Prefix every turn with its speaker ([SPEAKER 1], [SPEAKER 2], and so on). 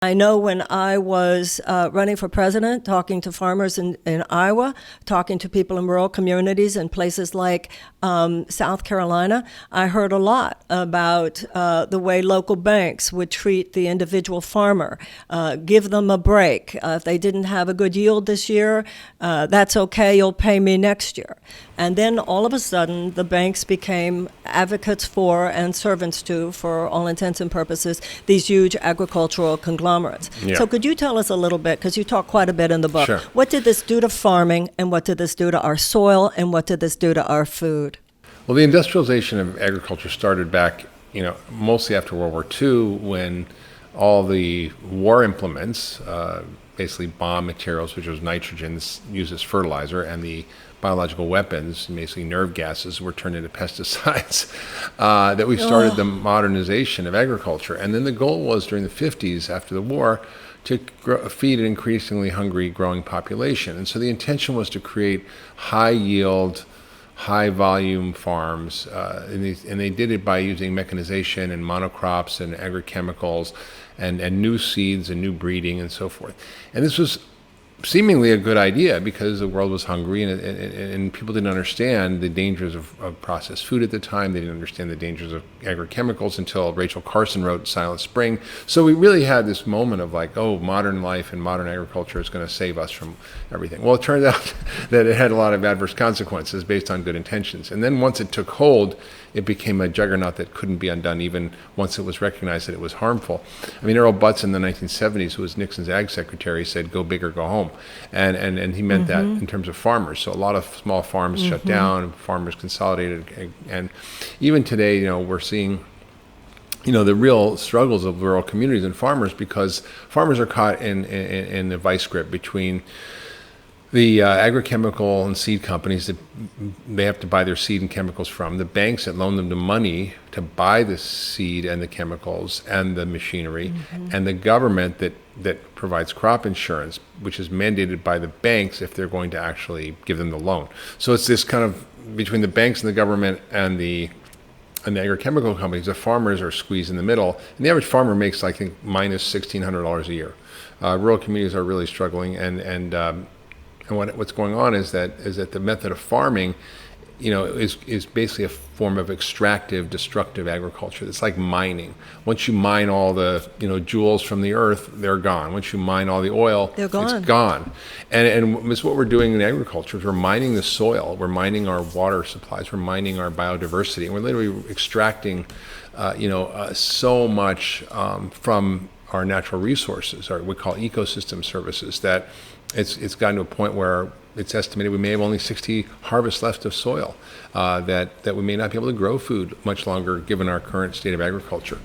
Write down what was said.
[SPEAKER 1] I know when I was running for president, talking to farmers in Iowa, talking to people in rural communities in places like South Carolina, I heard a lot about the way local banks would treat the individual farmer, give them a break. If they didn't have a good yield this year, that's okay, you'll pay me next year. And then all of a sudden, the banks became advocates for and servants to, for all intents and purposes, these huge agricultural conglomerates.
[SPEAKER 2] Yeah.
[SPEAKER 1] So could you tell us a little bit, because you talk quite a bit in the book,
[SPEAKER 2] Sure.
[SPEAKER 1] What did this do to farming, and what did this do to our soil, and what did this do to our food?
[SPEAKER 2] Well, the industrialization of agriculture started back, mostly after World War II, when all the war implements, basically bomb materials, which was nitrogen used as fertilizer, and the biological weapons, basically nerve gases, were turned into pesticides, that we started the modernization of agriculture. And then the goal was, during the 50s, after the war, to feed an increasingly hungry growing population. And so the intention was to create high yield, high volume farms, and they did it by using mechanization and monocrops and agrochemicals and new seeds and new breeding and so forth. And this was seemingly a good idea because the world was hungry, and people didn't understand the dangers of processed food at the time. They didn't understand the dangers of agrochemicals until Rachel Carson wrote Silent Spring. So we really had this moment of like, oh, modern life and modern agriculture is going to save us from everything. Well, it turned out that it had a lot of adverse consequences based on good intentions. And then once it took hold, it became a juggernaut that couldn't be undone, even once it was recognized that it was harmful. I mean, Earl Butz in the 1970s, who was Nixon's ag secretary, said, go big or go home. And he meant that in terms of farmers. So a lot of small farms shut down, farmers consolidated. And even today, we're seeing the real struggles of rural communities and farmers, because farmers are caught in the vice grip between the agrochemical and seed companies that they have to buy their seed and chemicals from, the banks that loan them the money to buy the seed and the chemicals and the machinery, and the government that provides crop insurance, which is mandated by the banks if they're going to actually give them the loan. So it's this kind of, between the banks and the government and the agrochemical companies, the farmers are squeezed in the middle. And the average farmer makes, I think, minus $1,600 a year. Rural communities are really struggling, and what's going on is that the method of farming, is basically a form of extractive, destructive agriculture. It's like mining. Once you mine all the, jewels from the earth, they're gone. Once you mine all the oil,
[SPEAKER 1] they're gone.
[SPEAKER 2] It's gone. And it's what we're doing in agriculture. Is we're mining the soil. We're mining our water supplies. We're mining our biodiversity. And we're literally extracting, so much from our natural resources, or what we call ecosystem services, that it's gotten to a point where it's estimated we may have only 60 harvests left of soil, that we may not be able to grow food much longer given our current state of agriculture.